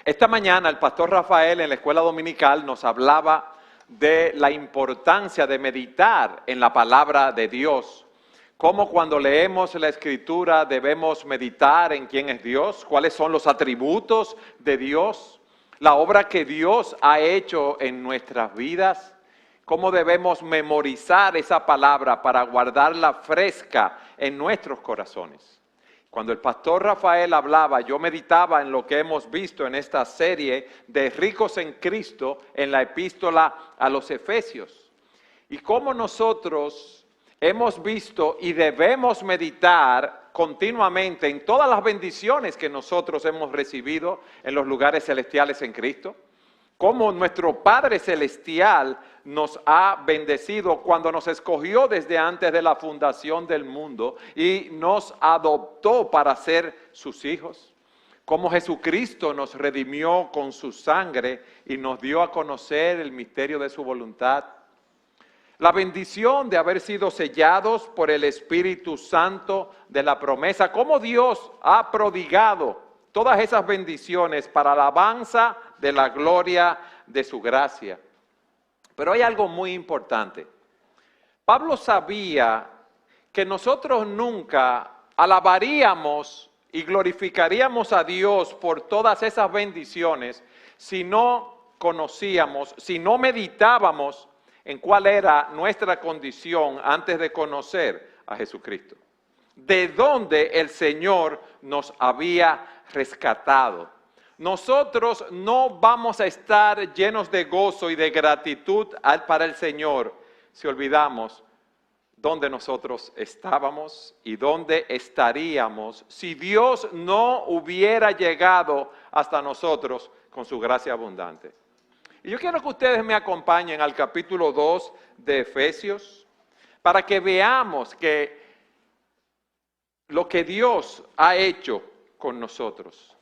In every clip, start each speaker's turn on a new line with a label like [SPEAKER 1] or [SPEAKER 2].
[SPEAKER 1] Esta mañana el pastor Rafael en la escuela dominical nos hablaba de la importancia de meditar en la palabra de Dios. Cómo cuando leemos la Escritura debemos meditar en quién es Dios, cuáles son los atributos de Dios, la obra que Dios ha hecho en nuestras vidas, cómo debemos memorizar esa palabra para guardarla fresca en nuestros corazones. Cuando el pastor Rafael hablaba, yo meditaba en lo que hemos visto en esta serie de Ricos en Cristo en la epístola a los Efesios. Y cómo nosotros hemos visto y debemos meditar continuamente en todas las bendiciones que nosotros hemos recibido en los lugares celestiales en Cristo. Cómo nuestro Padre Celestial nos ha bendecido cuando nos escogió desde antes de la fundación del mundo y nos adoptó para ser sus hijos. Cómo Jesucristo nos redimió con su sangre y nos dio a conocer el misterio de su voluntad. La bendición de haber sido sellados por el Espíritu Santo de la promesa. Cómo Dios ha prodigado todas esas bendiciones para la alabanza de la gloria de su gracia. Pero hay algo muy importante. Pablo sabía que nosotros nunca alabaríamos y glorificaríamos a Dios por todas esas bendiciones si no conocíamos, si no meditábamos en cuál era nuestra condición antes de conocer a Jesucristo. De dónde el Señor nos había rescatado. Nosotros no vamos a estar llenos de gozo y de gratitud para el Señor si olvidamos dónde nosotros estábamos y dónde estaríamos si Dios no hubiera llegado hasta nosotros con su gracia abundante. Y yo quiero que ustedes me acompañen al capítulo 2 de Efesios para que veamos que lo que Dios ha hecho con nosotros.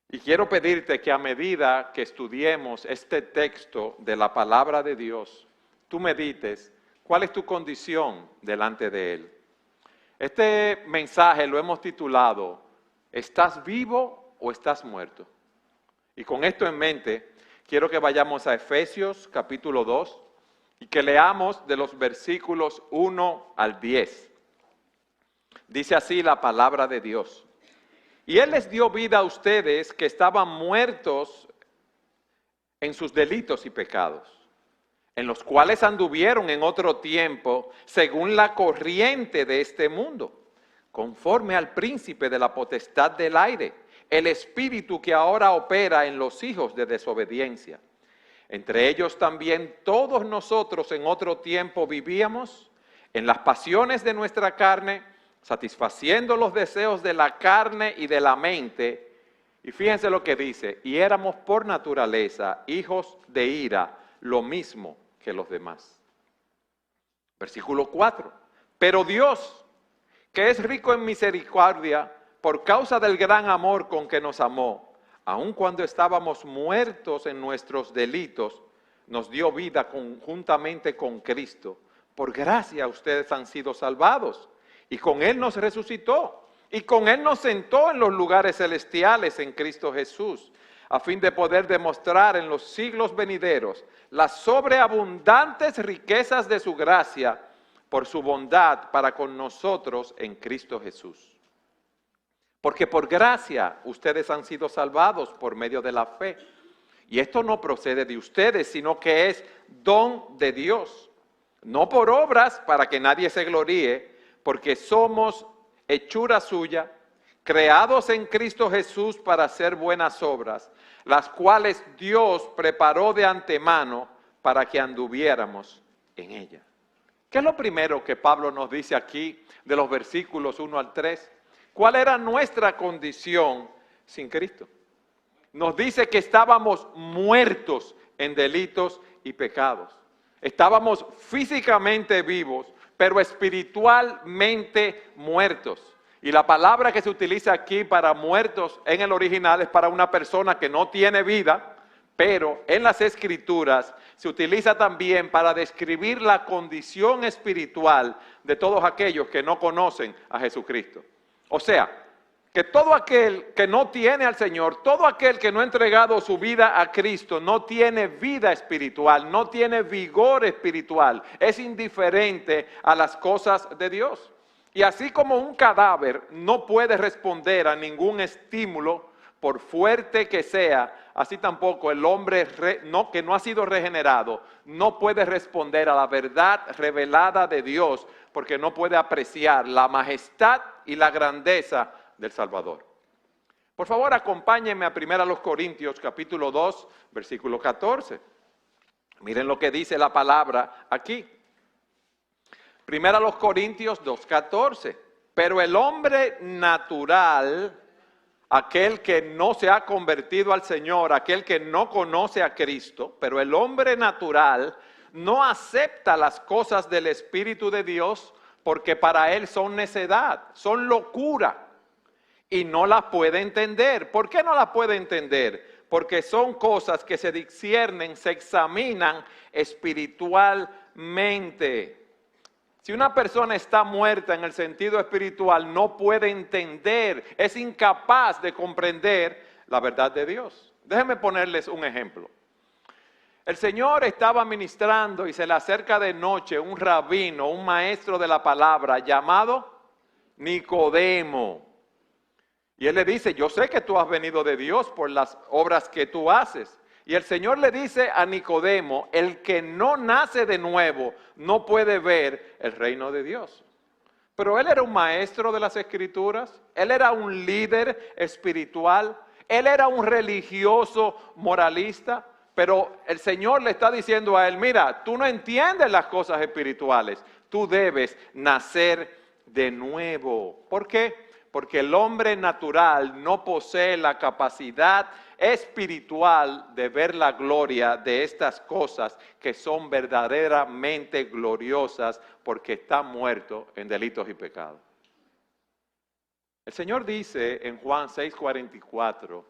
[SPEAKER 1] Y quiero pedirte que a medida que estudiemos este texto de la palabra de Dios, tú medites cuál es tu condición delante de Él. Este mensaje lo hemos titulado, ¿estás vivo o estás muerto? Y con esto en mente, quiero que vayamos a Efesios capítulo 2 y que leamos de los versículos 1 al 10. Dice así la palabra de Dios. Y Él les dio vida a ustedes que estaban muertos en sus delitos y pecados, en los cuales anduvieron en otro tiempo según la corriente de este mundo, conforme al príncipe de la potestad del aire, el espíritu que ahora opera en los hijos de desobediencia. Entre ellos también todos nosotros en otro tiempo vivíamos en las pasiones de nuestra carne, satisfaciendo los deseos de la carne y de la mente. Y fíjense lo que dice, y éramos por naturaleza hijos de ira, lo mismo que los demás. Versículo 4. Pero Dios, que es rico en misericordia, por causa del gran amor con que nos amó, aun cuando estábamos muertos en nuestros delitos, nos dio vida conjuntamente con Cristo. Por gracia ustedes han sido salvados. Y con Él nos resucitó, y con Él nos sentó en los lugares celestiales en Cristo Jesús, a fin de poder demostrar en los siglos venideros las sobreabundantes riquezas de su gracia por su bondad para con nosotros en Cristo Jesús. Porque por gracia ustedes han sido salvados por medio de la fe. Y esto no procede de ustedes, sino que es don de Dios, no por obras para que nadie se gloríe, porque somos hechura suya, creados en Cristo Jesús para hacer buenas obras, las cuales Dios preparó de antemano para que anduviéramos en ella. ¿Qué es lo primero que Pablo nos dice aquí de los versículos 1 al 3? ¿Cuál era nuestra condición sin Cristo? Nos dice que estábamos muertos en delitos y pecados. Estábamos físicamente vivos, pero espiritualmente muertos. Y la palabra que se utiliza aquí para muertos en el original es para una persona que no tiene vida, pero en las Escrituras se utiliza también para describir la condición espiritual de todos aquellos que no conocen a Jesucristo. O sea, que todo aquel que no tiene al Señor, todo aquel que no ha entregado su vida a Cristo, no tiene vida espiritual, no tiene vigor espiritual, es indiferente a las cosas de Dios. Y así como un cadáver no puede responder a ningún estímulo, por fuerte que sea, así tampoco el hombre que no ha sido regenerado no puede responder a la verdad revelada de Dios, porque no puede apreciar la majestad y la grandeza del Salvador. Por favor, acompáñenme a 1 Corintios capítulo 2, versículo 14. Miren lo que dice la palabra aquí. 1 Corintios 2, 14. Pero el hombre natural, aquel que no se ha convertido al Señor, aquel que no conoce a Cristo, pero el hombre natural no acepta las cosas del Espíritu de Dios porque para él son necedad, son locura y no las puede entender. ¿Por qué no las puede entender? Porque son cosas que se disciernen, se examinan espiritualmente. Si una persona está muerta en el sentido espiritual, no puede entender, es incapaz de comprender la verdad de Dios. Déjenme ponerles un ejemplo. El Señor estaba ministrando y se le acerca de noche un rabino, un maestro de la palabra llamado Nicodemo. Y él le dice, yo sé que tú has venido de Dios por las obras que tú haces. Y el Señor le dice a Nicodemo, el que no nace de nuevo no puede ver el reino de Dios. Pero él era un maestro de las Escrituras, él era un líder espiritual, él era un religioso moralista, pero el Señor le está diciendo a él, mira, tú no entiendes las cosas espirituales, tú debes nacer de nuevo. ¿Por qué? Porque el hombre natural no posee la capacidad espiritual de ver la gloria de estas cosas que son verdaderamente gloriosas porque está muerto en delitos y pecados. El Señor dice en Juan 6:44,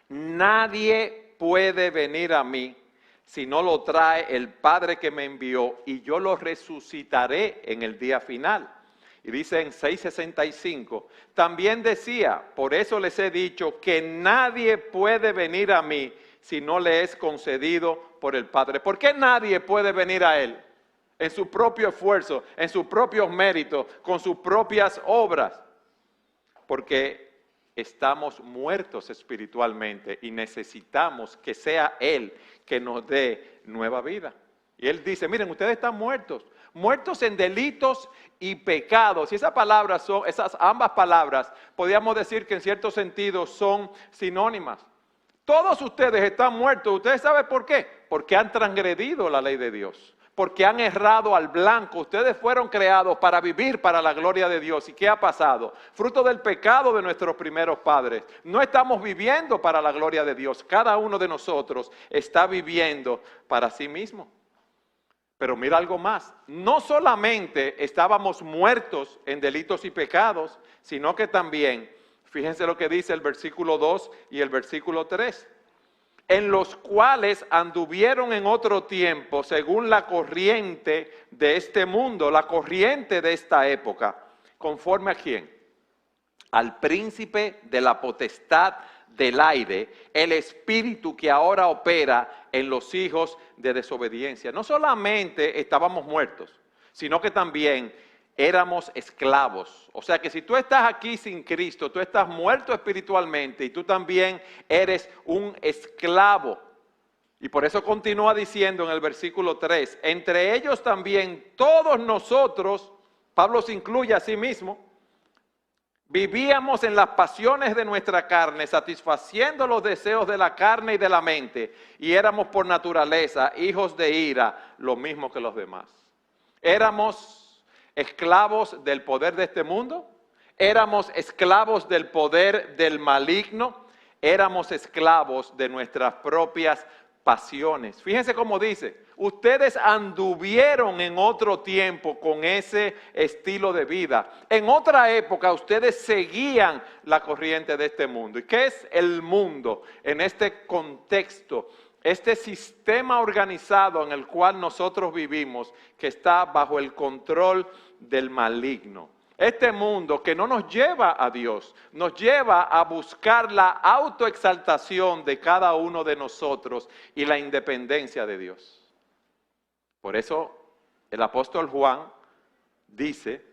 [SPEAKER 1] nadie puede venir a mí si no lo trae el Padre que me envió y yo lo resucitaré en el día final. Y dice en 6:65, también decía, por eso les he dicho que nadie puede venir a mí si no le es concedido por el Padre. ¿Por qué nadie puede venir a Él? En su propio esfuerzo, en sus propios méritos, con sus propias obras. Porque estamos muertos espiritualmente y necesitamos que sea Él que nos dé nueva vida. Y Él dice, miren, ustedes están muertos en delitos y pecados. Y esas ambas palabras, podríamos decir que en cierto sentido son sinónimas. Todos ustedes están muertos. ¿Ustedes saben por qué? Porque han transgredido la ley de Dios. Porque han errado al blanco. Ustedes fueron creados para vivir para la gloria de Dios. ¿Y qué ha pasado? Fruto del pecado de nuestros primeros padres. No estamos viviendo para la gloria de Dios. Cada uno de nosotros está viviendo para sí mismo. Pero mira algo más, no solamente estábamos muertos en delitos y pecados, sino que también, fíjense lo que dice el versículo 2 y el versículo 3, en los cuales anduvieron en otro tiempo según la corriente de este mundo, la corriente de esta época, ¿conforme a quién? Al príncipe de la potestad del aire, el espíritu que ahora opera en los hijos de desobediencia. No solamente estábamos muertos, sino que también éramos esclavos. O sea que si tú estás aquí sin Cristo, tú estás muerto espiritualmente y tú también eres un esclavo. Y por eso continúa diciendo en el versículo 3, entre ellos también todos nosotros, Pablo se incluye a sí mismo, vivíamos en las pasiones de nuestra carne, satisfaciendo los deseos de la carne y de la mente, y éramos por naturaleza hijos de ira, lo mismo que los demás. Éramos esclavos del poder de este mundo, éramos esclavos del poder del maligno, éramos esclavos de nuestras propias pasiones. Fíjense cómo dice, ustedes anduvieron en otro tiempo con ese estilo de vida. En otra época ustedes seguían la corriente de este mundo. ¿Y qué es el mundo en este contexto? Este sistema organizado en el cual nosotros vivimos, que está bajo el control del maligno. Este mundo que no nos lleva a Dios, nos lleva a buscar la autoexaltación de cada uno de nosotros y la independencia de Dios. Por eso el apóstol Juan dice,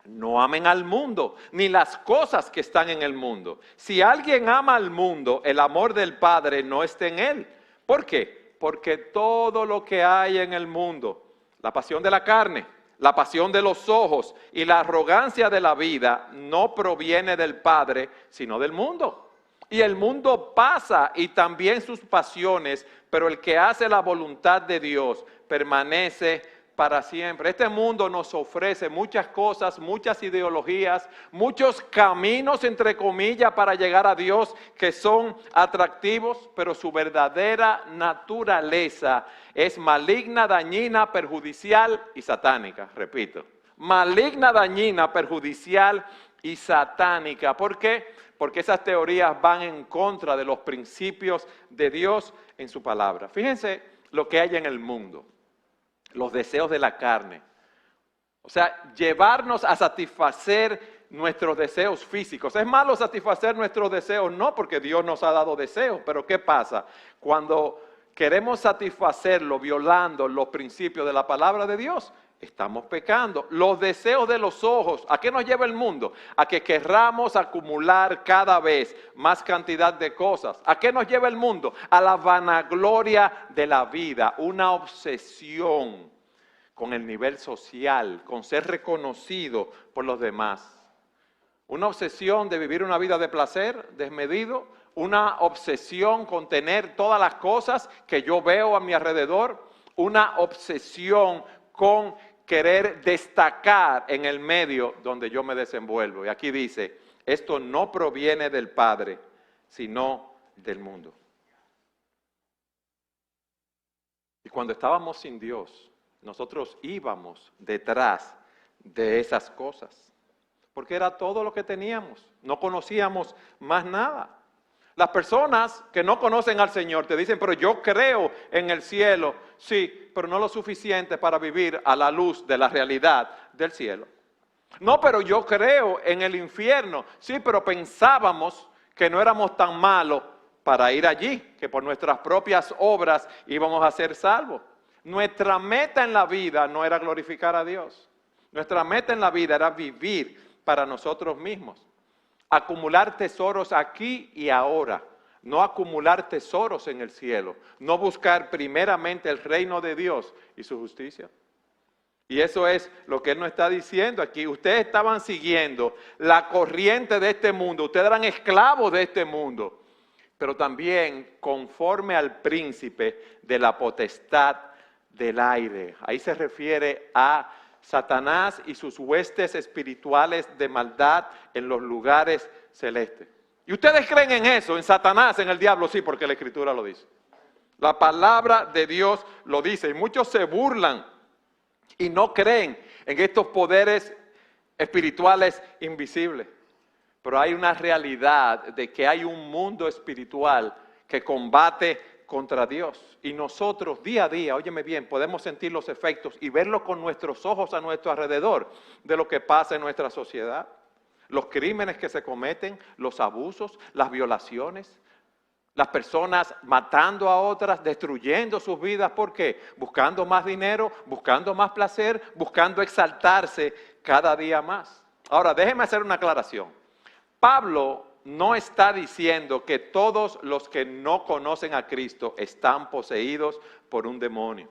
[SPEAKER 1] no amen al mundo, ni las cosas que están en el mundo. Si alguien ama al mundo, el amor del Padre no está en él. ¿Por qué? Porque todo lo que hay en el mundo, la pasión de la carne, la pasión de los ojos y la arrogancia de la vida no proviene del Padre, sino del mundo. Y el mundo pasa y también sus pasiones, pero el que hace la voluntad de Dios permanece para siempre. Este mundo nos ofrece muchas cosas, muchas ideologías, muchos caminos, entre comillas, para llegar a Dios que son atractivos, pero su verdadera naturaleza es maligna, dañina, perjudicial y satánica. Repito, maligna, dañina, perjudicial y satánica. ¿Por qué? Porque esas teorías van en contra de los principios de Dios en su palabra. Fíjense lo que hay en el mundo. Los deseos de la carne. O sea, llevarnos a satisfacer nuestros deseos físicos. Es malo satisfacer nuestros deseos, no porque Dios nos ha dado deseos, pero ¿qué pasa? Cuando queremos satisfacerlo violando los principios de la palabra de Dios, estamos pecando. Los deseos de los ojos, ¿a qué nos lleva el mundo? A que querramos acumular cada vez más cantidad de cosas. ¿A qué nos lleva el mundo? A la vanagloria de la vida, una obsesión con el nivel social, con ser reconocido por los demás. Una obsesión de vivir una vida de placer desmedido, una obsesión con tener todas las cosas que yo veo a mi alrededor, una obsesión con querer destacar en el medio donde yo me desenvuelvo. Y aquí dice, esto no proviene del Padre, sino del mundo. Y cuando estábamos sin Dios, nosotros íbamos detrás de esas cosas, porque era todo lo que teníamos, no conocíamos más nada. Las personas que no conocen al Señor te dicen, pero yo creo en el cielo, sí, pero no lo suficiente para vivir a la luz de la realidad del cielo. No, pero yo creo en el infierno, sí, pero pensábamos que no éramos tan malos para ir allí, que por nuestras propias obras íbamos a ser salvos. Nuestra meta en la vida no era glorificar a Dios. Nuestra meta en la vida era vivir para nosotros mismos. Acumular tesoros aquí y ahora, no acumular tesoros en el cielo, no buscar primeramente el reino de Dios y su justicia. Y eso es lo que Él nos está diciendo aquí. Ustedes estaban siguiendo la corriente de este mundo, ustedes eran esclavos de este mundo, pero también conforme al príncipe de la potestad del aire. Ahí se refiere a Satanás y sus huestes espirituales de maldad en los lugares celestes. ¿Y ustedes creen en eso, en Satanás, en el diablo? Sí, porque la Escritura lo dice. La palabra de Dios lo dice. Y muchos se burlan y no creen en estos poderes espirituales invisibles. Pero hay una realidad de que hay un mundo espiritual que combate contra Dios. Y nosotros día a día, óyeme bien, podemos sentir los efectos y verlo con nuestros ojos a nuestro alrededor de lo que pasa en nuestra sociedad. Los crímenes que se cometen, los abusos, las violaciones, las personas matando a otras, destruyendo sus vidas. ¿Por qué? Buscando más dinero, buscando más placer, buscando exaltarse cada día más. Ahora, déjeme hacer una aclaración. Pablo no está diciendo que todos los que no conocen a Cristo están poseídos por un demonio.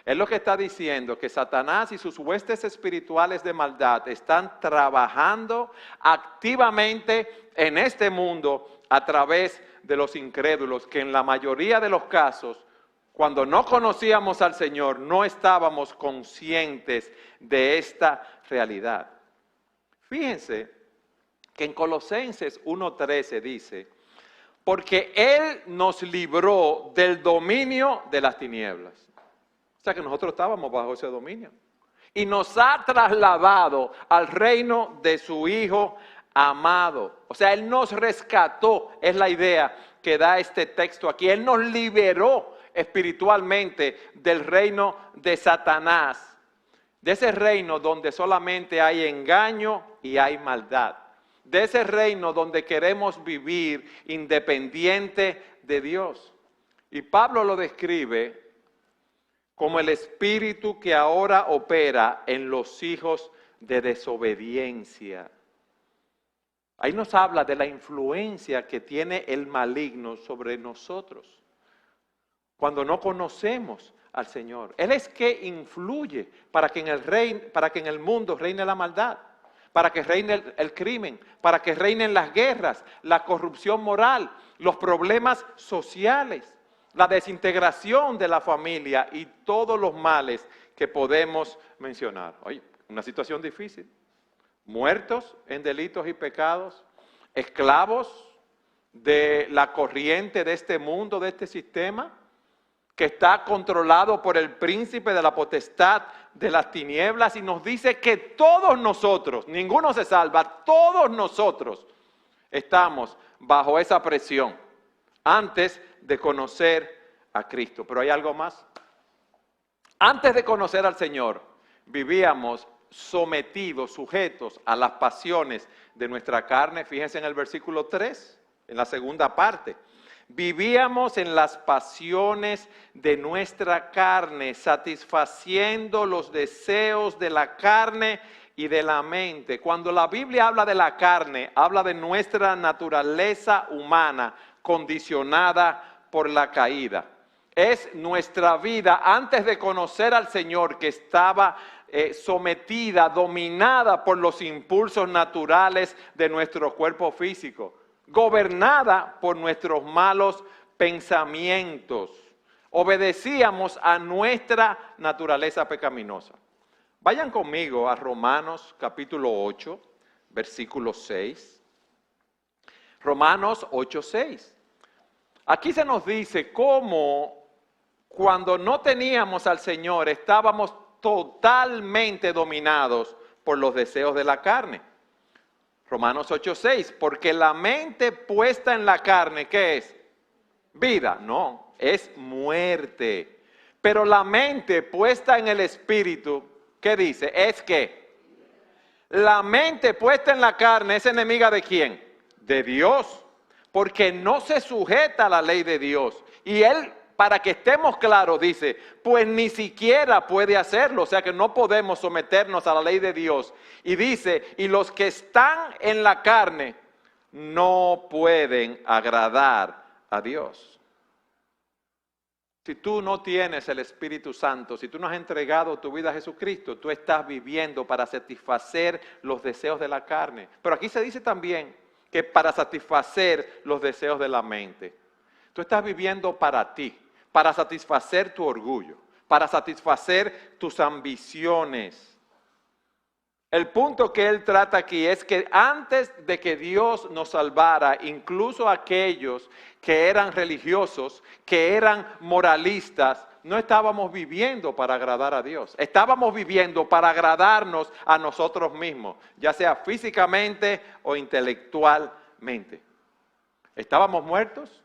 [SPEAKER 1] Él lo que está diciendo es que Satanás y sus huestes espirituales de maldad están trabajando activamente en este mundo a través de los incrédulos, que en la mayoría de los casos, cuando no conocíamos al Señor, no estábamos conscientes de esta realidad. Fíjense que en Colosenses 1:13 dice, porque Él nos libró del dominio de las tinieblas. O sea que nosotros estábamos bajo ese dominio. Y nos ha trasladado al reino de su Hijo amado. O sea, Él nos rescató, es la idea que da este texto aquí. Él nos liberó espiritualmente del reino de Satanás. de ese reino donde solamente hay engaño y hay maldad, de ese reino donde queremos vivir independiente de Dios. Y Pablo lo describe como el espíritu que ahora opera en los hijos de desobediencia. Ahí nos habla de la influencia que tiene el maligno sobre nosotros cuando no conocemos al Señor. Él es que influye para que en el mundo reine la maldad, para que reine el crimen, para que reinen las guerras, la corrupción moral, los problemas sociales, la desintegración de la familia y todos los males que podemos mencionar. Oye, una situación difícil. Muertos en delitos y pecados, esclavos de la corriente de este mundo, de este sistema, que está controlado por el príncipe de la potestad de las tinieblas, y nos dice que todos nosotros, ninguno se salva, todos nosotros estamos bajo esa presión antes de conocer a Cristo. Pero hay algo más. Antes de conocer al Señor, vivíamos sometidos, sujetos a las pasiones de nuestra carne. Fíjense en el versículo 3, en la segunda parte. Vivíamos en las pasiones de nuestra carne, satisfaciendo los deseos de la carne y de la mente. Cuando la Biblia habla de la carne, habla de nuestra naturaleza humana condicionada por la caída. Es nuestra vida antes de conocer al Señor que estaba sometida, dominada por los impulsos naturales de nuestro cuerpo físico, gobernada por nuestros malos pensamientos. Obedecíamos a nuestra naturaleza pecaminosa. Vayan conmigo a Romanos capítulo 8, versículo 6. Romanos 8, 6. Aquí se nos dice cómo cuando no teníamos al Señor estábamos totalmente dominados por los deseos de la carne. Romanos 8:6, porque la mente puesta en la carne, ¿qué es? Vida, no, es muerte. Pero la mente puesta en el Espíritu, ¿qué dice? Es que la mente puesta en la carne es enemiga ¿de quién? De Dios, porque no se sujeta a la ley de Dios. Y Él, para que estemos claros, dice, pues ni siquiera puede hacerlo, o sea que no podemos someternos a la ley de Dios. Y dice, y los que están en la carne no pueden agradar a Dios. Si tú no tienes el Espíritu Santo, si tú no has entregado tu vida a Jesucristo, tú estás viviendo para satisfacer los deseos de la carne. Pero aquí se dice también que para satisfacer los deseos de la mente. Tú estás viviendo para ti, para satisfacer tu orgullo, para satisfacer tus ambiciones. El punto que él trata aquí es que antes de que Dios nos salvara, incluso aquellos que eran religiosos, que eran moralistas, no estábamos viviendo para agradar a Dios. Estábamos viviendo para agradarnos a nosotros mismos, ya sea físicamente o intelectualmente. Estábamos muertos,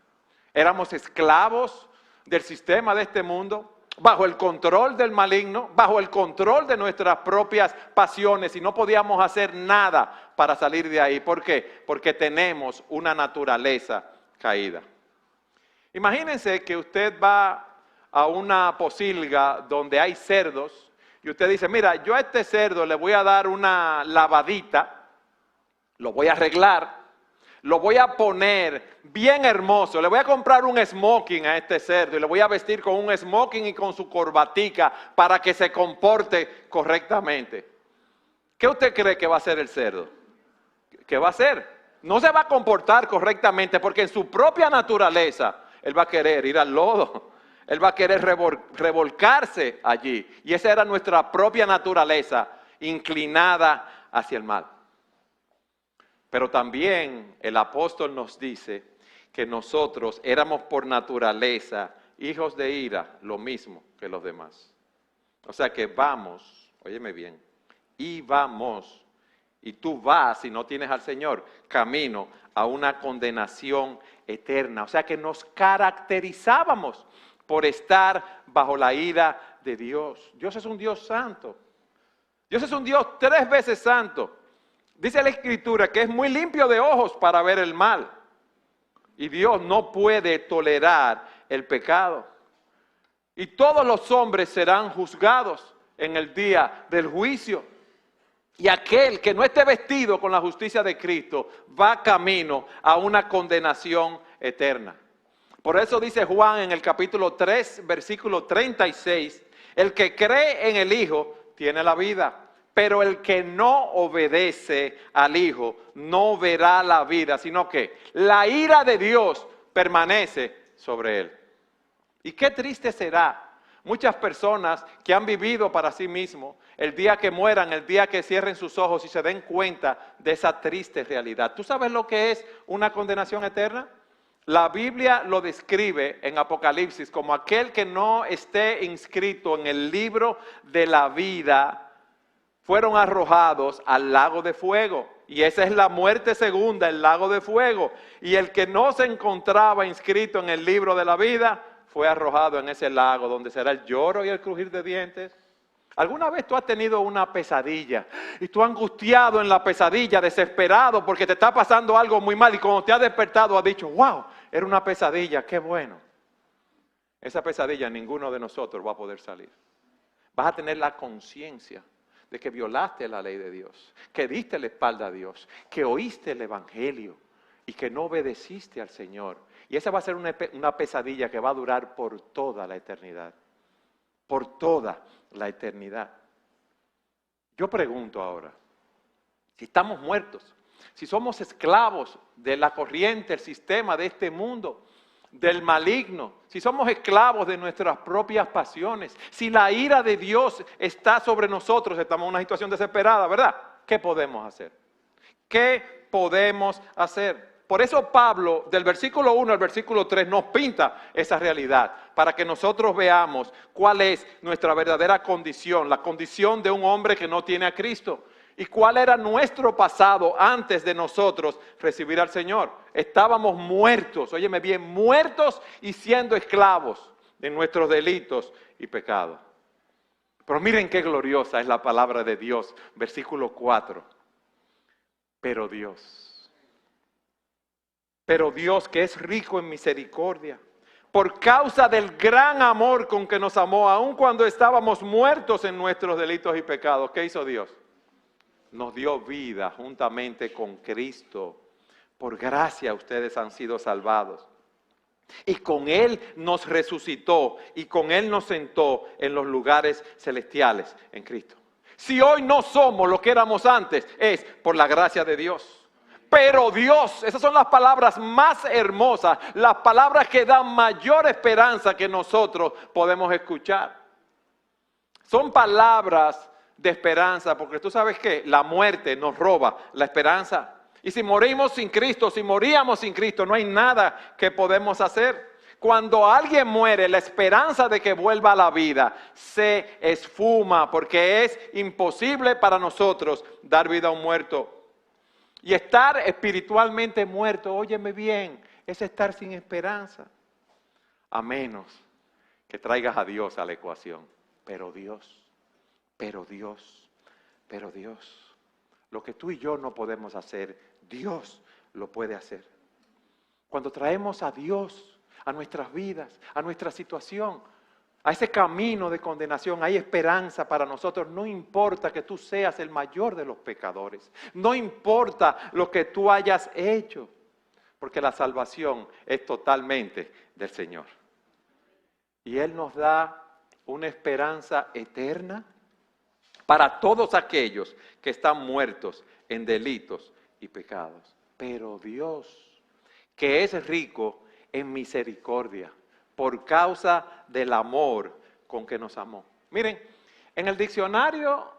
[SPEAKER 1] éramos esclavos del sistema de este mundo, bajo el control del maligno, bajo el control de nuestras propias pasiones, y no podíamos hacer nada para salir de ahí. ¿Por qué? Porque tenemos una naturaleza caída. Imagínense que usted va a una posilga donde hay cerdos y usted dice, mira, yo a este cerdo le voy a dar una lavadita, lo voy a arreglar, lo voy a poner bien hermoso, le voy a comprar un smoking a este cerdo y le voy a vestir con un smoking y con su corbatica para que se comporte correctamente. ¿Qué usted cree que va a hacer el cerdo? ¿Qué va a hacer? No se va a comportar correctamente porque en su propia naturaleza él va a querer ir al lodo, él va a querer revolcarse allí. Y esa era nuestra propia naturaleza inclinada hacia el mal. Pero también el apóstol nos dice que nosotros éramos por naturaleza hijos de ira, lo mismo que los demás. O sea que vamos, óyeme bien, y vamos, y tú vas, si no tienes al Señor, camino a una condenación eterna. O sea que nos caracterizábamos por estar bajo la ira de Dios. Dios es un Dios santo. Dios es un Dios 3 veces santo. Dice la Escritura que es muy limpio de ojos para ver el mal. Y Dios no puede tolerar el pecado. Y todos los hombres serán juzgados en el día del juicio. Y aquel que no esté vestido con la justicia de Cristo va camino a una condenación eterna. Por eso dice Juan en el capítulo 3, versículo 36, el que cree en el Hijo tiene la vida, pero el que no obedece al Hijo no verá la vida, sino que la ira de Dios permanece sobre él. Y qué triste será muchas personas que han vivido para sí mismos, el día que mueran, el día que cierren sus ojos y se den cuenta de esa triste realidad. ¿Tú sabes lo que es una condenación eterna? La Biblia lo describe en Apocalipsis como aquel que no esté inscrito en el libro de la vida, fueron arrojados al lago de fuego. Y esa es la muerte segunda, el lago de fuego. Y el que no se encontraba inscrito en el libro de la vida, fue arrojado en ese lago donde será el lloro y el crujir de dientes. ¿Alguna vez tú has tenido una pesadilla y tú angustiado en la pesadilla, desesperado porque te está pasando algo muy mal y cuando te has despertado has dicho, wow, era una pesadilla, qué bueno? Esa pesadilla ninguno de nosotros va a poder salir. Vas a tener la conciencia de que violaste la ley de Dios, que diste la espalda a Dios, que oíste el Evangelio y que no obedeciste al Señor. Y esa va a ser una pesadilla que va a durar por toda la eternidad. Por toda la eternidad. Yo pregunto ahora, si estamos muertos, si somos esclavos de la corriente, el sistema de este mundo, del maligno, si somos esclavos de nuestras propias pasiones, si la ira de Dios está sobre nosotros, estamos en una situación desesperada, ¿verdad? ¿Qué podemos hacer? ¿Qué podemos hacer? Por eso Pablo, del versículo 1 al versículo 3, nos pinta esa realidad, para que nosotros veamos cuál es nuestra verdadera condición, la condición de un hombre que no tiene a Cristo. ¿Y cuál era nuestro pasado antes de nosotros recibir al Señor? Estábamos muertos, óyeme bien, muertos y siendo esclavos de nuestros delitos y pecados. Pero miren qué gloriosa es la palabra de Dios, versículo 4. Pero Dios que es rico en misericordia, por causa del gran amor con que nos amó, aun cuando estábamos muertos en nuestros delitos y pecados, ¿qué hizo Dios? Nos dio vida juntamente con Cristo. Por gracia ustedes han sido salvados. Y con Él nos resucitó y con Él nos sentó en los lugares celestiales en Cristo. Si hoy no somos lo que éramos antes, es por la gracia de Dios. Pero Dios, esas son las palabras más hermosas, las palabras que dan mayor esperanza que nosotros podemos escuchar. Son palabras de esperanza, porque tú sabes que la muerte nos roba la esperanza. Y si morimos sin Cristo, si moríamos sin Cristo, no hay nada que podemos hacer. Cuando alguien muere, la esperanza de que vuelva a la vida se esfuma, porque es imposible para nosotros dar vida a un muerto. Y estar espiritualmente muerto, óyeme bien, es estar sin esperanza. A menos que traigas a Dios a la ecuación. Pero Dios, lo que tú y yo no podemos hacer, Dios lo puede hacer. Cuando traemos a Dios a nuestras vidas, a nuestra situación, a ese camino de condenación, hay esperanza para nosotros. No importa que tú seas el mayor de los pecadores. No importa lo que tú hayas hecho. Porque la salvación es totalmente del Señor. Y Él nos da una esperanza eterna para todos aquellos que están muertos en delitos y pecados. Pero Dios, que es rico en misericordia, por causa del amor con que nos amó. Miren, en el diccionario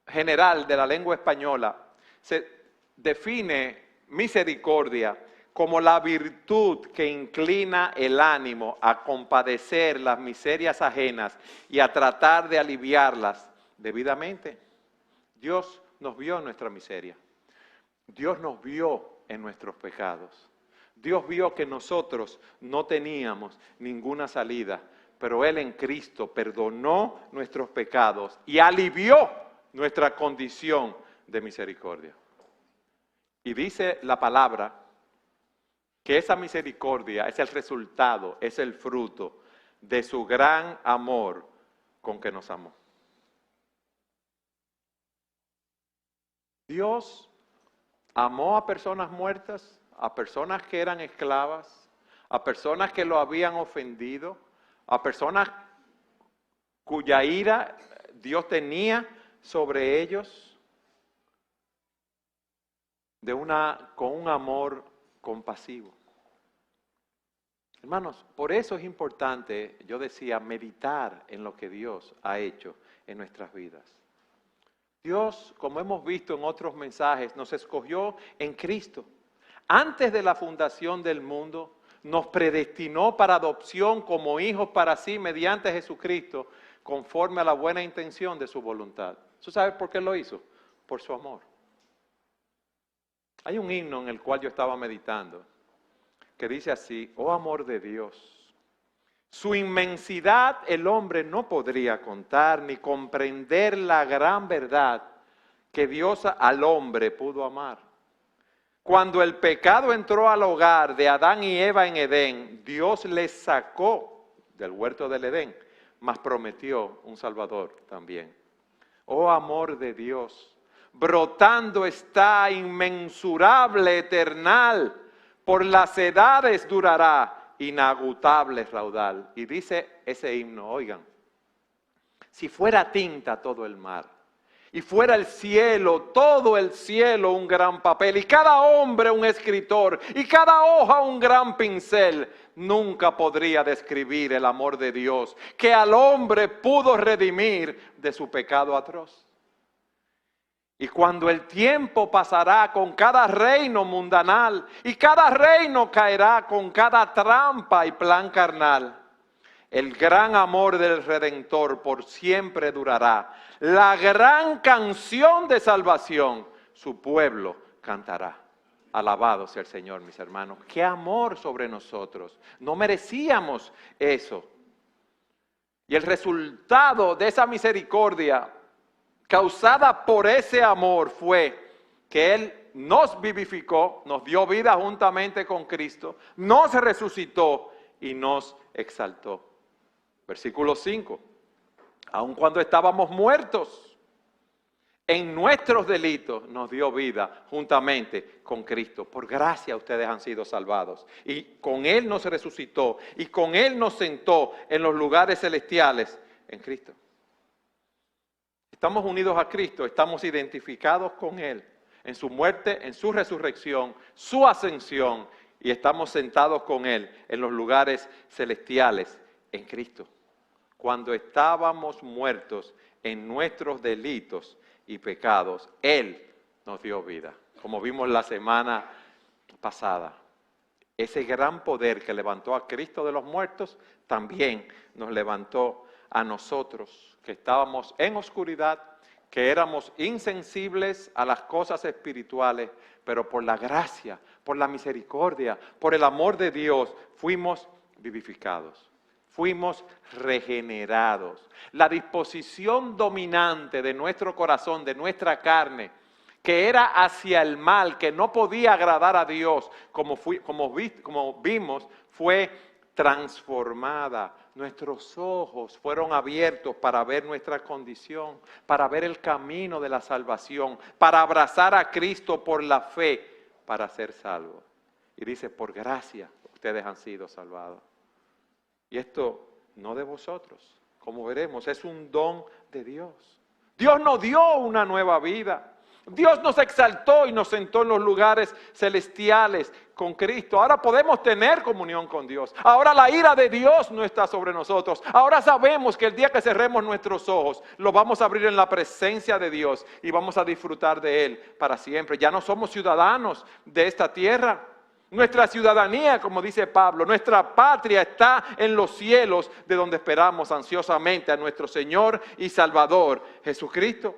[SPEAKER 1] general de la lengua española se define misericordia como la virtud que inclina el ánimo a compadecer las miserias ajenas y a tratar de aliviarlas debidamente. Dios nos vio en nuestra miseria. Dios nos vio en nuestros pecados. Dios vio que nosotros no teníamos ninguna salida, pero Él en Cristo perdonó nuestros pecados y alivió nuestra condición de misericordia. Y dice la palabra que esa misericordia es el resultado, es el fruto de su gran amor con que nos amó. Dios amó a personas muertas, a personas que eran esclavas, a personas que lo habían ofendido, a personas cuya ira Dios tenía sobre ellos, con un amor compasivo. Hermanos, por eso es importante, yo decía, meditar en lo que Dios ha hecho en nuestras vidas. Dios, como hemos visto en otros mensajes, nos escogió en Cristo. Antes de la fundación del mundo, nos predestinó para adopción como hijos para sí mediante Jesucristo, conforme a la buena intención de su voluntad. ¿Tú sabes por qué lo hizo? Por su amor. Hay un himno en el cual yo estaba meditando, que dice así: oh amor de Dios, su inmensidad el hombre no podría contar, ni comprender la gran verdad que Dios al hombre pudo amar. Cuando el pecado entró al hogar de Adán y Eva en Edén, Dios les sacó del huerto del Edén, mas prometió un Salvador también. Oh amor de Dios, brotando está inmensurable, eternal, por las edades durará, inagotable raudal. Y dice ese himno, oigan, si fuera tinta todo el mar, y fuera el cielo, todo el cielo un gran papel, y cada hombre un escritor, y cada hoja un gran pincel, nunca podría describir el amor de Dios, que al hombre pudo redimir de su pecado atroz. Y cuando el tiempo pasará con cada reino mundanal, y cada reino caerá con cada trampa y plan carnal, el gran amor del Redentor por siempre durará. La gran canción de salvación, su pueblo cantará. Alabado sea el Señor, mis hermanos. ¡Qué amor sobre nosotros! No merecíamos eso. Y el resultado de esa misericordia causada por ese amor fue que Él nos vivificó, nos dio vida juntamente con Cristo, nos resucitó y nos exaltó. Versículo 5. Aun cuando estábamos muertos en nuestros delitos, nos dio vida juntamente con Cristo. Por gracia ustedes han sido salvados. Y con Él nos resucitó y con Él nos sentó en los lugares celestiales en Cristo. Estamos unidos a Cristo, estamos identificados con Él en su muerte, en su resurrección, su ascensión, y estamos sentados con Él en los lugares celestiales en Cristo. Cuando estábamos muertos en nuestros delitos y pecados, Él nos dio vida, como vimos la semana pasada. Ese gran poder que levantó a Cristo de los muertos, también nos levantó a nosotros, que estábamos en oscuridad, que éramos insensibles a las cosas espirituales, pero por la gracia, por la misericordia, por el amor de Dios, fuimos vivificados. Fuimos regenerados. La disposición dominante de nuestro corazón, de nuestra carne, que era hacia el mal, que no podía agradar a Dios, como vimos, fue transformada. Nuestros ojos fueron abiertos para ver nuestra condición, para ver el camino de la salvación, para abrazar a Cristo por la fe, para ser salvos. Y dice, por gracia ustedes han sido salvados. Y esto no de vosotros, como veremos, es un don de Dios. Dios nos dio una nueva vida. Dios nos exaltó y nos sentó en los lugares celestiales con Cristo. Ahora podemos tener comunión con Dios. Ahora la ira de Dios no está sobre nosotros. Ahora sabemos que el día que cerremos nuestros ojos, los vamos a abrir en la presencia de Dios y vamos a disfrutar de Él para siempre. Ya no somos ciudadanos de esta tierra. Nuestra ciudadanía, como dice Pablo, nuestra patria está en los cielos, de donde esperamos ansiosamente a nuestro Señor y Salvador Jesucristo.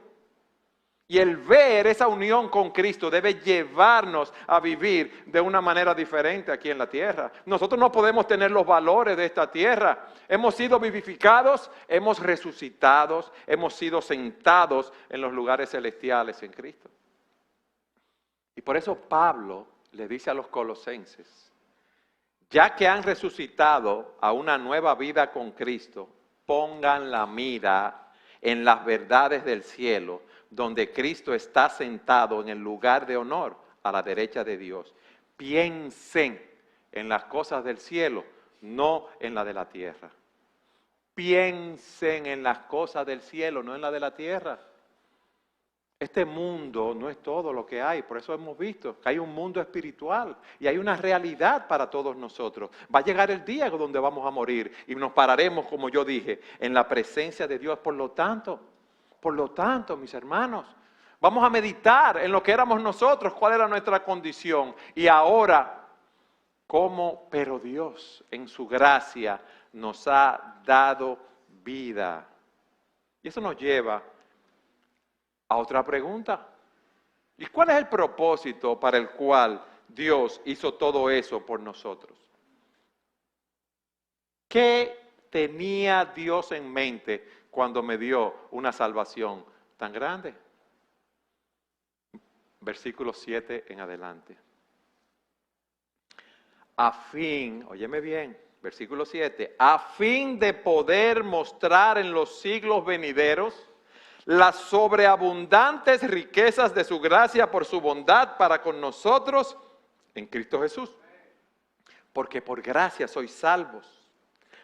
[SPEAKER 1] Y el ver esa unión con Cristo debe llevarnos a vivir de una manera diferente aquí en la tierra. Nosotros no podemos tener los valores de esta tierra. Hemos sido vivificados, hemos resucitado, hemos sido sentados en los lugares celestiales en Cristo. Y por eso Pablo le dice a los colosenses, ya que han resucitado a una nueva vida con Cristo, pongan la mira en las verdades del cielo, donde Cristo está sentado en el lugar de honor a la derecha de Dios. Piensen en las cosas del cielo, no en la de la tierra. Piensen en las cosas del cielo, no en la de la tierra. Este mundo no es todo lo que hay, por eso hemos visto que hay un mundo espiritual y hay una realidad para todos nosotros. Va a llegar el día donde vamos a morir y nos pararemos, como yo dije, en la presencia de Dios. Por lo tanto, mis hermanos, vamos a meditar en lo que éramos nosotros, cuál era nuestra condición y ahora cómo, pero Dios en su gracia nos ha dado vida. Y eso nos lleva a otra pregunta. ¿Y cuál es el propósito para el cual Dios hizo todo eso por nosotros? ¿Qué tenía Dios en mente cuando me dio una salvación tan grande? Versículo 7 en adelante. A fin, óyeme bien, versículo 7, a fin de poder mostrar en los siglos venideros las sobreabundantes riquezas de su gracia por su bondad para con nosotros en Cristo Jesús. Porque por gracia sois salvos.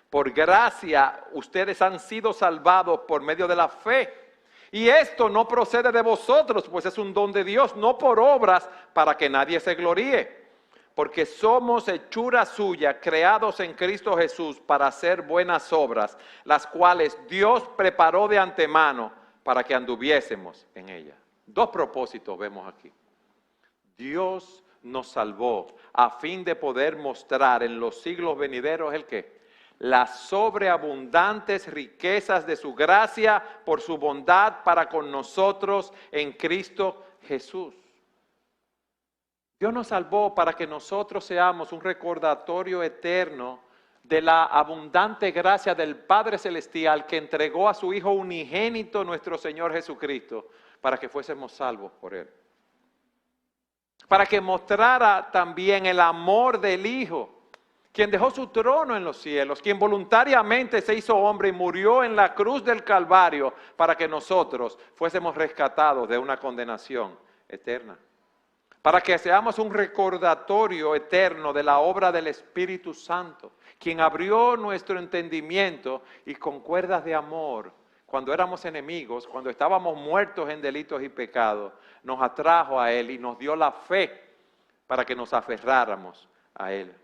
[SPEAKER 1] Por gracia ustedes han sido salvados por medio de la fe. Y esto no procede de vosotros, pues es un don de Dios, no por obras para que nadie se gloríe. Porque somos hechura suya, creados en Cristo Jesús para hacer buenas obras, las cuales Dios preparó de antemano para que anduviésemos en ella. Dos propósitos vemos aquí. Dios nos salvó a fin de poder mostrar en los siglos venideros ¿el qué? Las sobreabundantes riquezas de su gracia por su bondad para con nosotros en Cristo Jesús. Dios nos salvó para que nosotros seamos un recordatorio eterno de la abundante gracia del Padre Celestial que entregó a su Hijo unigénito, nuestro Señor Jesucristo, para que fuésemos salvos por Él. Para que mostrara también el amor del Hijo, quien dejó su trono en los cielos, quien voluntariamente se hizo hombre y murió en la cruz del Calvario para que nosotros fuésemos rescatados de una condenación eterna. Para que seamos un recordatorio eterno de la obra del Espíritu Santo, quien abrió nuestro entendimiento y con cuerdas de amor, cuando éramos enemigos, cuando estábamos muertos en delitos y pecados, nos atrajo a Él y nos dio la fe para que nos aferráramos a Él.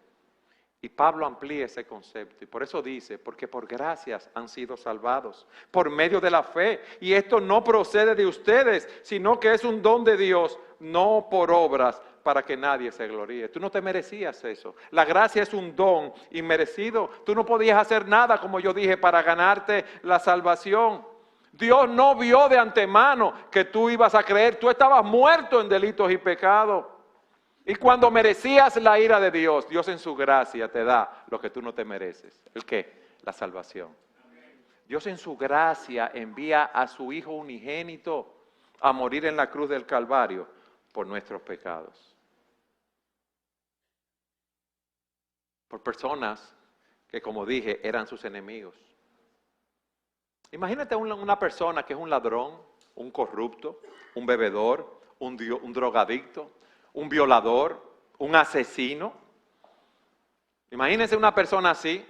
[SPEAKER 1] Y Pablo amplía ese concepto y por eso dice, porque por gracias han sido salvados, por medio de la fe. Y esto no procede de ustedes, sino que es un don de Dios, no por obras, para que nadie se gloríe. Tú no te merecías eso. La gracia es un don inmerecido. Tú no podías hacer nada, como yo dije, para ganarte la salvación. Dios no vio de antemano que tú ibas a creer. Tú estabas muerto en delitos y pecados. Y cuando merecías la ira de Dios, Dios en su gracia te da lo que tú no te mereces. ¿El qué? La salvación. Dios en su gracia envía a su Hijo unigénito a morir en la cruz del Calvario por nuestros pecados. Por personas que, como dije, eran sus enemigos. Imagínate una persona que es un ladrón, un corrupto, un bebedor, un drogadicto, un violador, un asesino. Imagínense una persona así,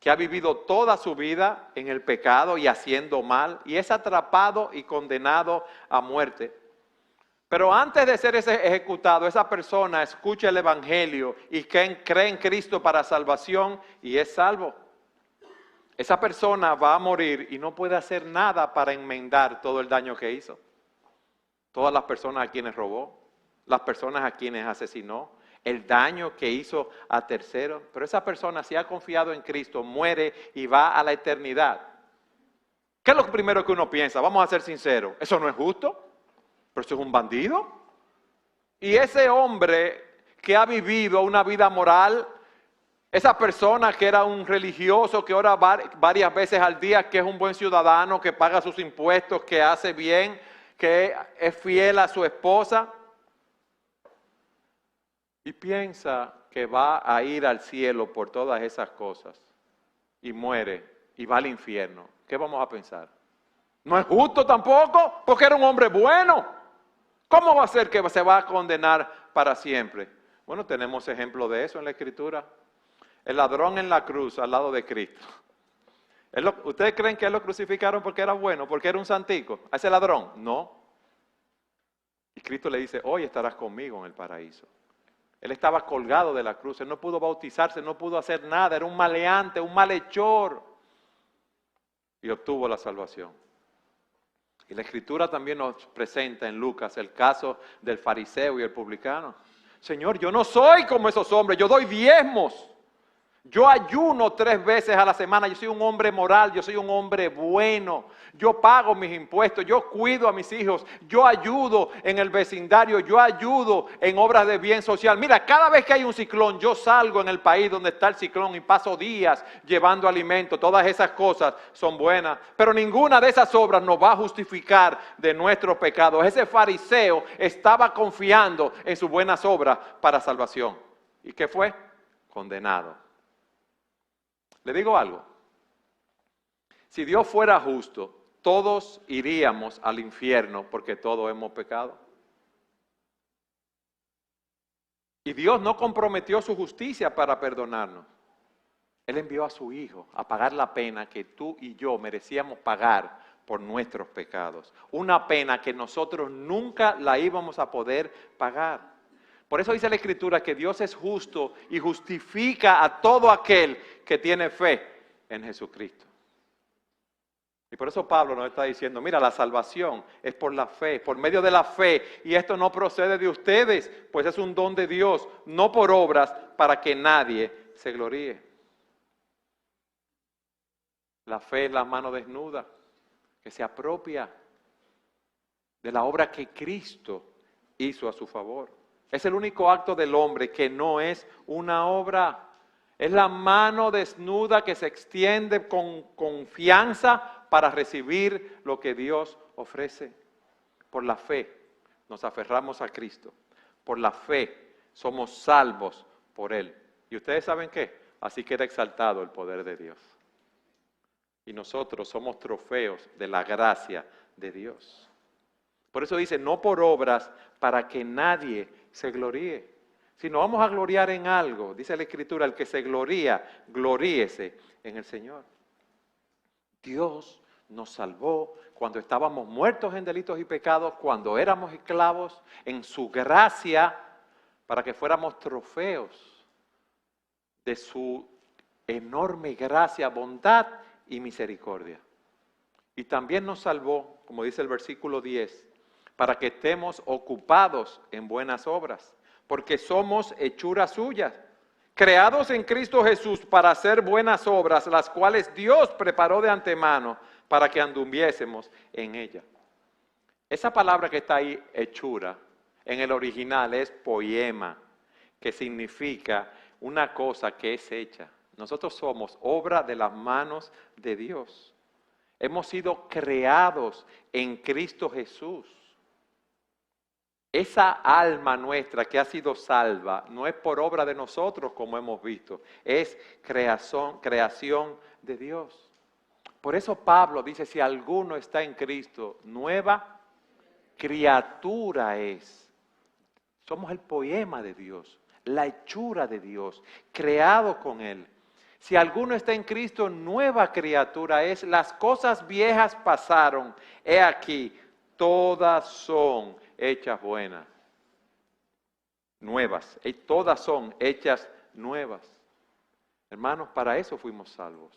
[SPEAKER 1] que ha vivido toda su vida en el pecado y haciendo mal, y es atrapado y condenado a muerte. Pero antes de ser ejecutado, esa persona escucha el Evangelio y cree en Cristo para salvación y es salvo. Esa persona va a morir y no puede hacer nada para enmendar todo el daño que hizo. Todas las personas a quienes robó, las personas a quienes asesinó, el daño que hizo a terceros. Pero esa persona, si ha confiado en Cristo, muere y va a la eternidad. ¿Qué es lo primero que uno piensa? Vamos a ser sinceros, ¿eso no es justo? pero eso es un bandido. Y ese hombre que ha vivido una vida moral, esa persona que era un religioso, que ora varias veces al día, que es un buen ciudadano, que paga sus impuestos, que hace bien, que es fiel a su esposa, y piensa que va a ir al cielo por todas esas cosas, y muere, y va al infierno. ¿Qué vamos a pensar? No es justo tampoco, porque era un hombre bueno. ¿Cómo va a ser que se va a condenar para siempre? Bueno, tenemos ejemplo de eso en la Escritura. El ladrón en la cruz al lado de Cristo. ¿Ustedes creen que él lo crucificaron porque era bueno, porque era un santico? ¿A ese ladrón? No. Y Cristo le dice, hoy estarás conmigo en el paraíso. Él estaba colgado de la cruz, él no pudo bautizarse, no pudo hacer nada, era un maleante, un malhechor. Y obtuvo la salvación. Y la Escritura también nos presenta en Lucas el caso del fariseo y el publicano. Señor, yo no soy como esos hombres, yo doy diezmos. Yo ayuno 3 veces a la semana, yo soy un hombre moral, yo soy un hombre bueno, yo pago mis impuestos, yo cuido a mis hijos, yo ayudo en el vecindario, yo ayudo en obras de bien social. Mira, cada vez que hay un ciclón, yo salgo en el país donde está el ciclón y paso días llevando alimento. Todas esas cosas son buenas, pero ninguna de esas obras nos va a justificar de nuestros pecados. Ese fariseo estaba confiando en sus buenas obras para salvación. ¿Y qué fue? Condenado. Le digo algo, si Dios fuera justo, todos iríamos al infierno porque todos hemos pecado. Y Dios no comprometió su justicia para perdonarnos. Él envió a su Hijo a pagar la pena que tú y yo merecíamos pagar por nuestros pecados. Una pena que nosotros nunca la íbamos a poder pagar. Por eso dice la Escritura que Dios es justo y justifica a todo aquel que tiene fe en Jesucristo. Y por eso Pablo nos está diciendo, mira, la salvación es por la fe, por medio de la fe, y esto no procede de ustedes, pues es un don de Dios, no por obras, para que nadie se gloríe. La fe es la mano desnuda, que se apropia de la obra que Cristo hizo a su favor. Es el único acto del hombre que no es una obra. Es la mano desnuda que se extiende con confianza para recibir lo que Dios ofrece. Por la fe nos aferramos a Cristo. Por la fe somos salvos por Él. ¿Y ustedes saben qué? Así queda exaltado el poder de Dios. Y nosotros somos trofeos de la gracia de Dios. Por eso dice, no por obras para que nadie se gloríe. Si nos vamos a gloriar en algo, dice la Escritura, el que se gloría, gloríese en el Señor. Dios nos salvó cuando estábamos muertos en delitos y pecados, cuando éramos esclavos, en su gracia, para que fuéramos trofeos de su enorme gracia, bondad y misericordia. Y también nos salvó, como dice el versículo 10, para que estemos ocupados en buenas obras, porque somos hechuras suyas, creados en Cristo Jesús para hacer buenas obras, las cuales Dios preparó de antemano para que anduviésemos en ella. Esa palabra que está ahí, hechura, en el original es poema, que significa una cosa que es hecha. Nosotros somos obra de las manos de Dios. Hemos sido creados en Cristo Jesús. Esa alma nuestra que ha sido salva no es por obra de nosotros, como hemos visto, es creación de Dios. Por eso Pablo dice, si alguno está en Cristo, nueva criatura es. Somos el poema de Dios, la hechura de Dios, creado con Él. Si alguno está en Cristo, nueva criatura es. Las cosas viejas pasaron, he aquí, todas son hechas buenas, nuevas, y todas son hechas nuevas. Hermanos, para eso fuimos salvos,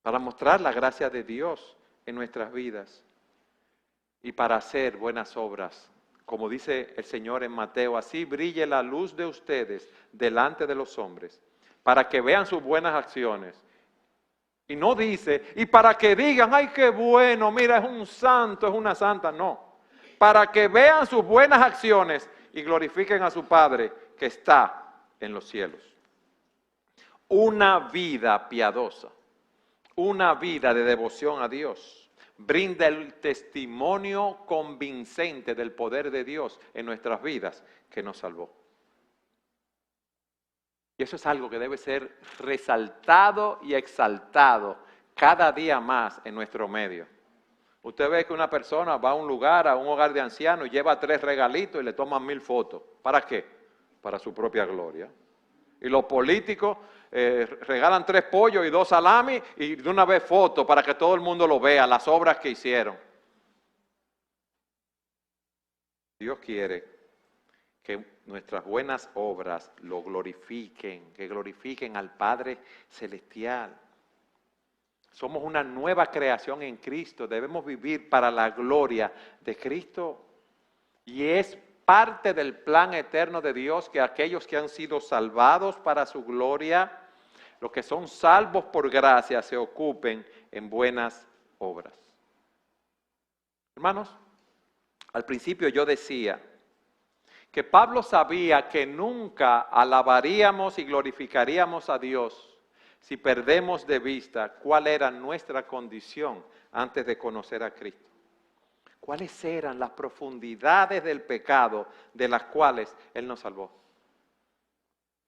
[SPEAKER 1] para mostrar la gracia de Dios en nuestras vidas y para hacer buenas obras. Como dice el Señor en Mateo, así brille la luz de ustedes delante de los hombres, para que vean sus buenas acciones. Y no dice, y para que digan, ay, qué bueno, mira, es un santo, es una santa. No, para que vean sus buenas acciones y glorifiquen a su Padre que está en los cielos. Una vida piadosa, una vida de devoción a Dios, brinda el testimonio convincente del poder de Dios en nuestras vidas que nos salvó. Y eso es algo que debe ser resaltado y exaltado cada día más en nuestro medio. Usted ve que una persona va a un lugar, a un hogar de ancianos, y lleva 3 regalitos y le toman 1000 fotos. ¿Para qué? Para su propia gloria. Y los políticos regalan 3 pollos y 2 salamis y de una vez fotos para que todo el mundo lo vea, las obras que hicieron. Dios quiere que nuestras buenas obras lo glorifiquen, que glorifiquen al Padre Celestial. Somos una nueva creación en Cristo, debemos vivir para la gloria de Cristo. Y es parte del plan eterno de Dios que aquellos que han sido salvados para su gloria, los que son salvos por gracia, se ocupen en buenas obras. Hermanos, al principio yo decía que Pablo sabía que nunca alabaríamos y glorificaríamos a Dios si perdemos de vista cuál era nuestra condición antes de conocer a Cristo. ¿Cuáles eran las profundidades del pecado de las cuales Él nos salvó?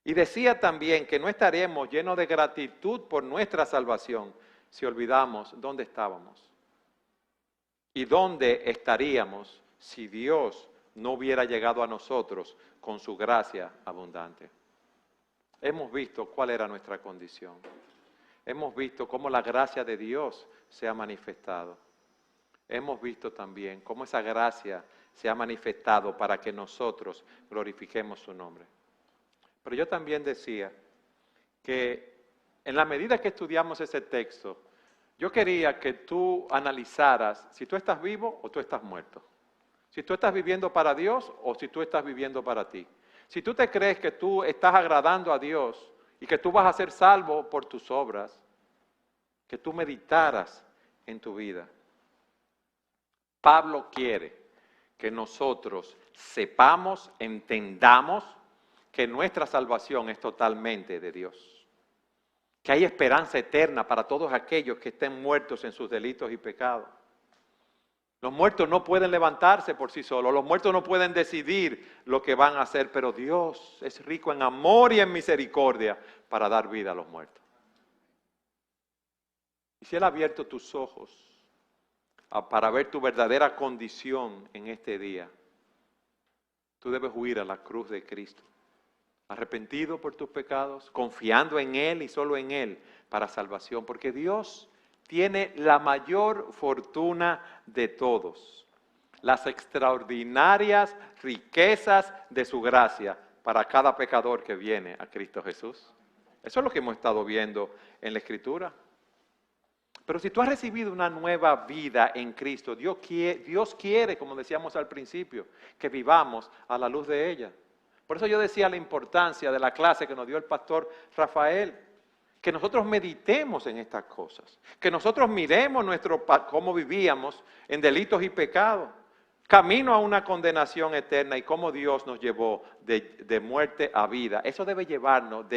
[SPEAKER 1] Y decía también que no estaremos llenos de gratitud por nuestra salvación si olvidamos dónde estábamos. ¿Y dónde estaríamos si Dios no hubiera llegado a nosotros con su gracia abundante? Hemos visto cuál era nuestra condición. Hemos visto cómo la gracia de Dios se ha manifestado. Hemos visto también cómo esa gracia se ha manifestado para que nosotros glorifiquemos su nombre. Pero yo también decía que en la medida que estudiamos ese texto, yo quería que tú analizaras si tú estás vivo o tú estás muerto. Si tú estás viviendo para Dios o si tú estás viviendo para ti. Si tú te crees que tú estás agradando a Dios y que tú vas a ser salvo por tus obras, que tú meditaras en tu vida. Pablo quiere que nosotros sepamos, entendamos que nuestra salvación es totalmente de Dios. Que hay esperanza eterna para todos aquellos que estén muertos en sus delitos y pecados. Los muertos no pueden levantarse por sí solos, los muertos no pueden decidir lo que van a hacer, pero Dios es rico en amor y en misericordia para dar vida a los muertos. Y si Él ha abierto tus ojos para ver tu verdadera condición en este día, tú debes huir a la cruz de Cristo, arrepentido por tus pecados, confiando en Él y solo en Él para salvación, porque Dios tiene la mayor fortuna de todos, las extraordinarias riquezas de su gracia para cada pecador que viene a Cristo Jesús. Eso es lo que hemos estado viendo en la Escritura. Pero si tú has recibido una nueva vida en Cristo, Dios quiere, como decíamos al principio, que vivamos a la luz de ella. Por eso yo decía la importancia de la clase que nos dio el pastor Rafael, que nosotros meditemos en estas cosas, que nosotros miremos cómo vivíamos en delitos y pecados, camino a una condenación eterna y cómo Dios nos llevó de muerte a vida. Eso debe llenarnos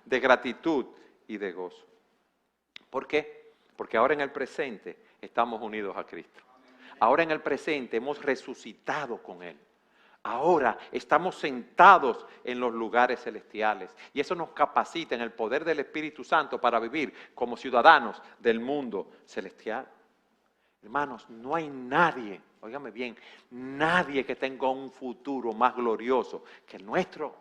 [SPEAKER 1] de gratitud y de gozo. ¿Por qué? Porque ahora en el presente estamos unidos a Cristo. Ahora en el presente hemos resucitado con Él. Ahora estamos sentados en los lugares celestiales y eso nos capacita en el poder del Espíritu Santo para vivir como ciudadanos del mundo celestial. Hermanos, no hay nadie, óigame bien, nadie que tenga un futuro más glorioso que el nuestro.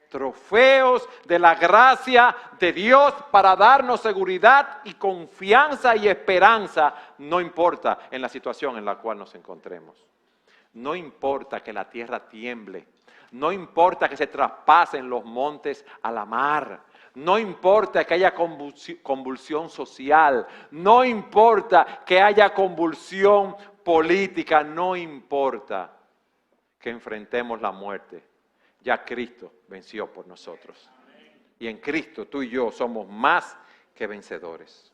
[SPEAKER 1] Trofeos de la gracia de Dios para darnos seguridad y confianza y esperanza, no importa en la situación en la cual nos encontremos. No importa que la tierra tiemble, no importa que se traspasen los montes a la mar, no importa que haya convulsión social, no importa que haya convulsión política, no importa que enfrentemos la muerte. Ya Cristo venció por nosotros. Y en Cristo tú y yo somos más que vencedores.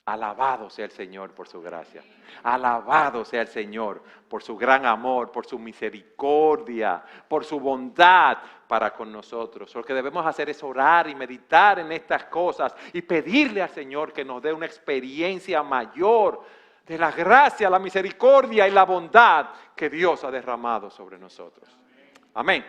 [SPEAKER 1] Alabado sea el Señor por su gracia. Alabado sea el Señor por su gran amor, por su misericordia, por su bondad para con nosotros. Lo que debemos hacer es orar y meditar en estas cosas y pedirle al Señor que nos dé una experiencia mayor de la gracia, la misericordia y la bondad que Dios ha derramado sobre nosotros. Amén.